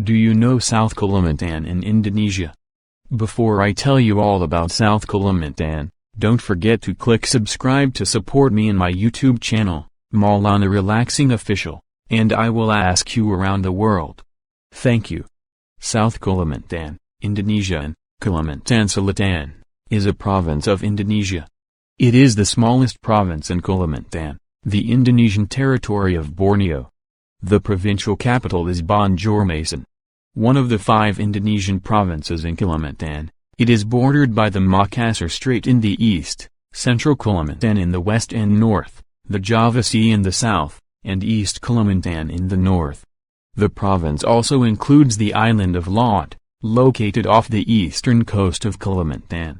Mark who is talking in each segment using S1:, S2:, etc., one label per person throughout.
S1: Do you know South Kalimantan in Indonesia? Before I tell you all about South Kalimantan, don't forget to click subscribe to support me in my YouTube channel, Maulana Relaxing Official, and I will ask you around the world. Thank you. South Kalimantan, Indonesian, Kalimantan Selatan, is a province of Indonesia. It is the smallest province in Kalimantan, the Indonesian territory of Borneo. The provincial capital is Banjarmasin. One of the 5 Indonesian provinces in Kalimantan, it is bordered by the Makassar Strait in the east, central Kalimantan in the west and north, the Java Sea in the south, and East Kalimantan in the north. The province also includes the island of Lot, located off the eastern coast of Kalimantan.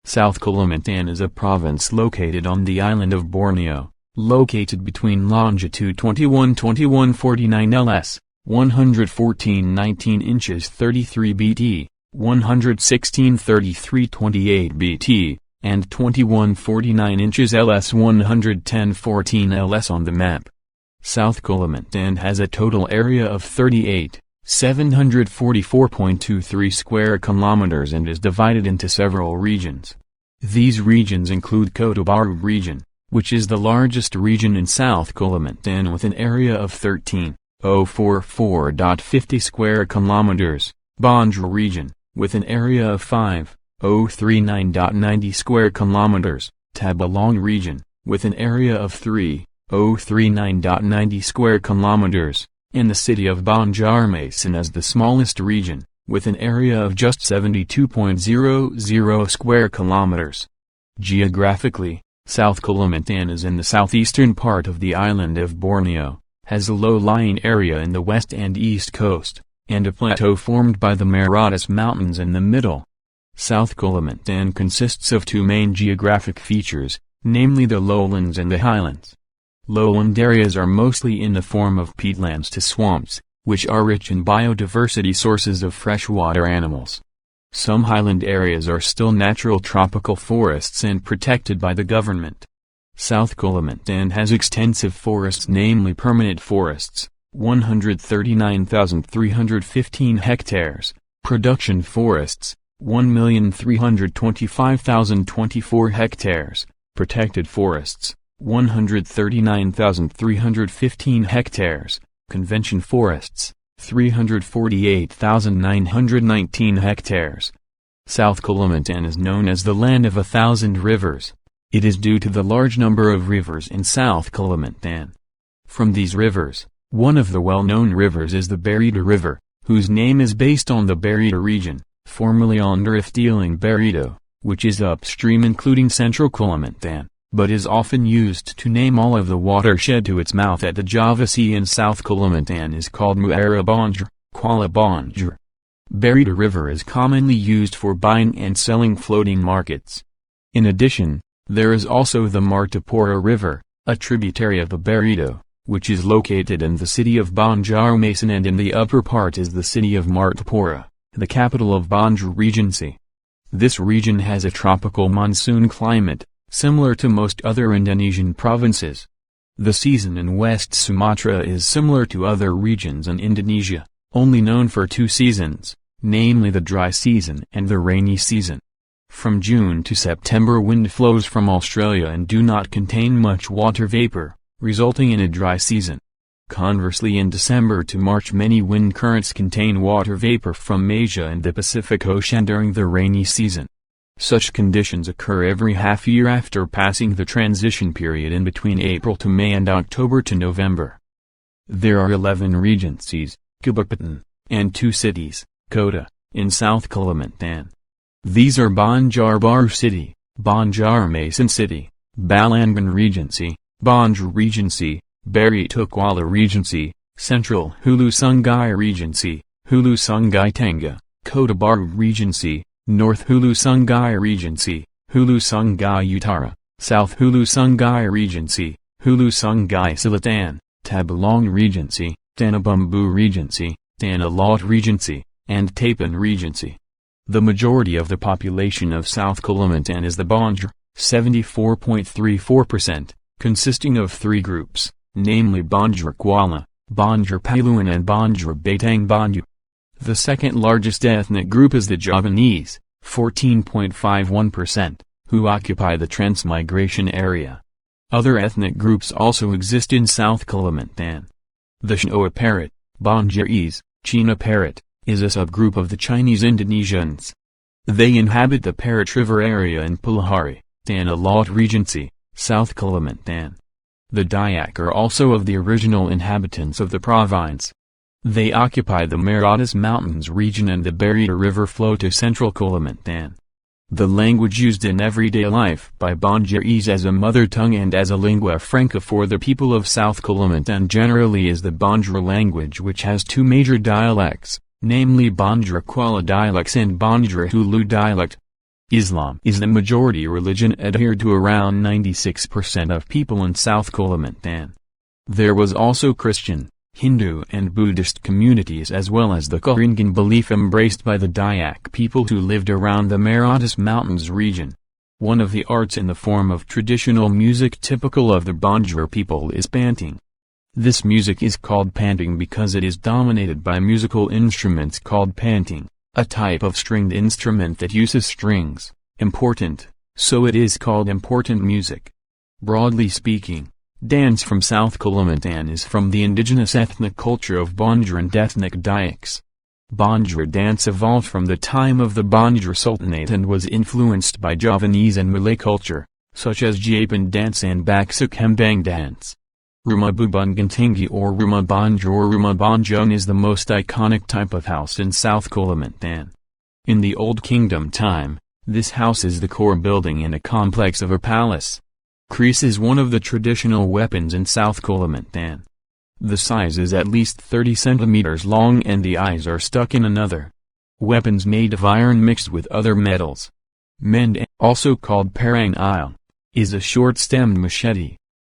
S1: South Kalimantan is a province located on the island of Borneo, located between longitude 21-21-49 ls, 114-19 inches 33 bt, 116-33-28 bt, and 21-49 inches ls 110-14 ls on the map. South Kalimantan has a total area of 38,744.23 square kilometers and is divided into several regions. These regions include Kota Baru region, which is the largest region in South Kalimantan with an area of 13,044.50 square kilometers, Banjar region, with an area of 5,039.90 square kilometers, Tabalong region, with an area of 3,039.90 square kilometers, and the city of Banjarmasin as the smallest region, with an area of just 72.00 square kilometers. Geographically, South Kalimantan is in the southeastern part of the island of Borneo, has a low-lying area in the west and east coast, and a plateau formed by the Maratus Mountains in the middle. South Kalimantan consists of 2 main geographic features, namely the lowlands and the highlands. Lowland areas are mostly in the form of peatlands to swamps, which are rich in biodiversity sources of freshwater animals. Some highland areas are still natural tropical forests and protected by the government. South Kalimantan has extensive forests, namely permanent forests, 139,315 hectares, production forests, 1,325,024 hectares, protected forests, 139,315 hectares, convention forests, 348,919 hectares. South Kalimantan is known as the land of 1,000 rivers. It is due to the large number of rivers in South Kalimantan. From these rivers, one of the well-known rivers is the Barito River, whose name is based on the Barito region, formerly Underiftiling Barito, which is upstream including central Kalimantan, but is often used to name all of the watershed to its mouth at the Java Sea in South Kalimantan is called Muara Banjar, Kuala Banjar. Barito River is commonly used for buying and selling floating markets. In addition, there is also the Martapura River, a tributary of the Barito, which is located in the city of Banjarmasin, and in the upper part is the city of Martapura, the capital of Banjar Regency. This region has a tropical monsoon climate, similar to most other Indonesian provinces. The season in West Sumatra is similar to other regions in Indonesia, only known for 2 seasons, namely the dry season and the rainy season. From June to September wind flows from Australia and do not contain much water vapor, resulting in a dry season. Conversely, in December to March many wind currents contain water vapor from Asia and the Pacific Ocean during the rainy season. Such conditions occur every half year after passing the transition period in between April to May and October to November. There are 11 regencies, Kabupaten, and 2 cities, Kota, in South Kalimantan. These are Banjarbaru City, Banjarmasin City, Balamban Regency, Banjar Regency, Barito Kuala Regency, Central Hulu Sungai Regency, Hulu Sungai Tengah, Kota Baru Regency, North Hulu Sungai Regency, Hulu Sungai Utara, South Hulu Sungai Regency, Hulu Sungai Selatan, Tabalong Regency, Tanah Bumbu Regency, Tanah Lot Regency, and Tapan Regency. The majority of the population of South Kalimantan is the Banjar, 74.34%, consisting of 3 groups, namely Banjar Kuala, Banjar Paluan and Banjar Batang Banyu. The second largest ethnic group is the Javanese, 14.51%, who occupy the Transmigration area. Other ethnic groups also exist in South Kalimantan. The Shinoa parrot, Banjarese, China parrot, is a subgroup of the Chinese Indonesians. They inhabit the Parrot River area in Pulahari, Tanah Lot Regency, South Kalimantan. The Dayak are also of the original inhabitants of the province. They occupy the Meratus Mountains region and the Berita River flow to central Kalimantan. The language used in everyday life by Banjarese as a mother tongue and as a lingua franca for the people of South Kalimantan generally is the Banjar language, which has two major dialects, namely Banjar Kuala dialects and Banjar Hulu dialect. Islam is the majority religion adhered to around 96% of people in South Kalimantan. There was also Christian, Hindu and Buddhist communities as well as the Karingan belief embraced by the Dayak people who lived around the Meratus Mountains region. One of the arts in the form of traditional music typical of the Banjar people is panting. This music is called panting because it is dominated by musical instruments called panting, a type of stringed instrument that uses strings, important, so it is called important music. Broadly speaking, dance from South Kalimantan is from the indigenous ethnic culture of Banjar and ethnic Dayaks. Banjar dance evolved from the time of the Banjar Sultanate and was influenced by Javanese and Malay culture, such as Japan dance and Baksa Kembang dance. Rumah Bubungan Tinggi or Rumah Banjar or Rumah Banjon is the most iconic type of house in South Kalimantan. In the Old Kingdom time, this house is the core building in a complex of a palace. Kris is one of the traditional weapons in South Kalimantan. The size is at least 30 centimeters long and the eyes are stuck in another. Weapons made of iron mixed with other metals. Mendai, also called parang il, is a short-stemmed machete.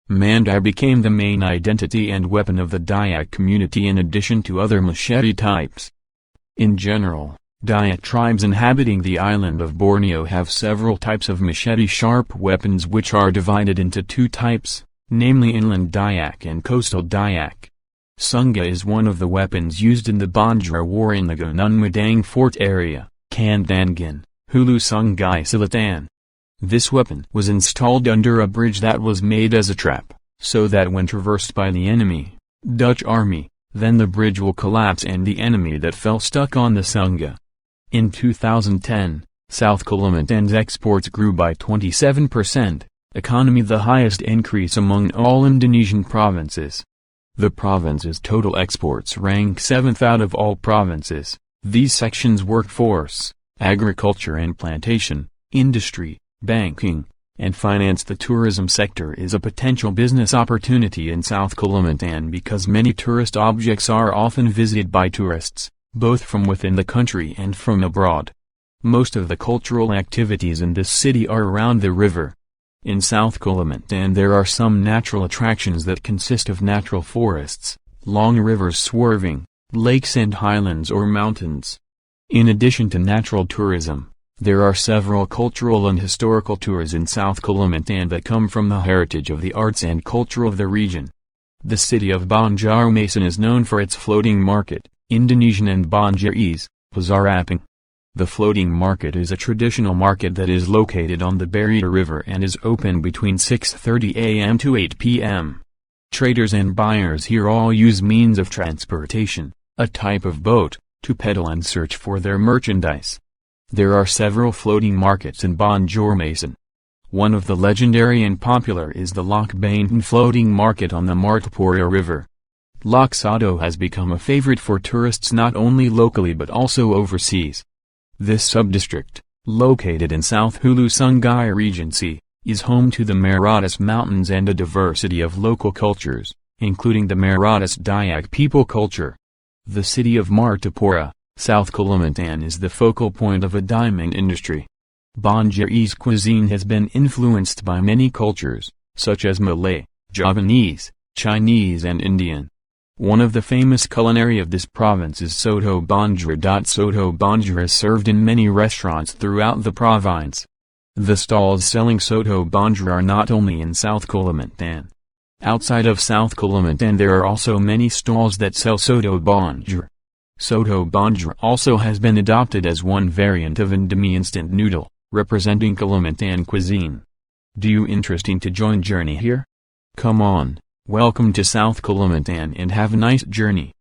S1: Mandai became the main identity and weapon of the Dayak community in addition to other machete types. In general, Dayak tribes inhabiting the island of Borneo have several types of machete-sharp weapons which are divided into two types, namely inland Dayak and coastal Dayak. Sunga is one of the weapons used in the Banjar War in the Gunung Madang Fort area, Kandangan, Hulu Sungai Selatan. This weapon was installed under a bridge that was made as a trap, so that when traversed by the enemy, Dutch army, then the bridge will collapse and the enemy that fell stuck on the Sunga. In 2010, South Kalimantan's exports grew by 27%, economy the highest increase among all Indonesian provinces. The province's total exports rank 7th out of all provinces. These sections workforce, agriculture and plantation, industry, banking, and finance. The tourism sector is a potential business opportunity in South Kalimantan because many tourist objects are often visited by tourists, both from within the country and from abroad. Most of the cultural activities in this city are around the river. In South Kalimantan there are some natural attractions that consist of natural forests, long rivers swerving, lakes and highlands or mountains. In addition to natural tourism, there are several cultural and historical tours in South Kalimantan that come from the heritage of the arts and culture of the region. The city of Banjarmasin is known for its floating market, Indonesian and Banjarese, Pasar Apung. The floating market is a traditional market that is located on the Berita River and is open between 6:30 a.m. to 8 p.m. Traders and buyers here all use means of transportation, a type of boat, to peddle and search for their merchandise. There are several floating markets in Banjarmasin. One of the legendary and popular is the Lok Banten floating market on the Martapura River. Lok Sado has become a favorite for tourists not only locally but also overseas. This subdistrict, located in South Hulu Sungai Regency, is home to the Meratus Mountains and a diversity of local cultures, including the Meratus Dayak people culture. The city of Martapura, South Kalimantan is the focal point of a diamond industry. Banjarese cuisine has been influenced by many cultures, such as Malay, Javanese, Chinese and Indian. One of the famous culinary of this province is Soto Banjar. Soto Banjar is served in many restaurants throughout the province. The stalls selling Soto Banjar are not only in South Kalimantan. Outside of South Kalimantan there are also many stalls that sell Soto Banjar. Soto Bhanjra also has been adopted as one variant of Indomie instant noodle, representing Kalimantan cuisine. Do you interesting to join journey here? Come on, welcome to South Kalimantan and have a nice journey.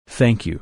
S1: Thank you.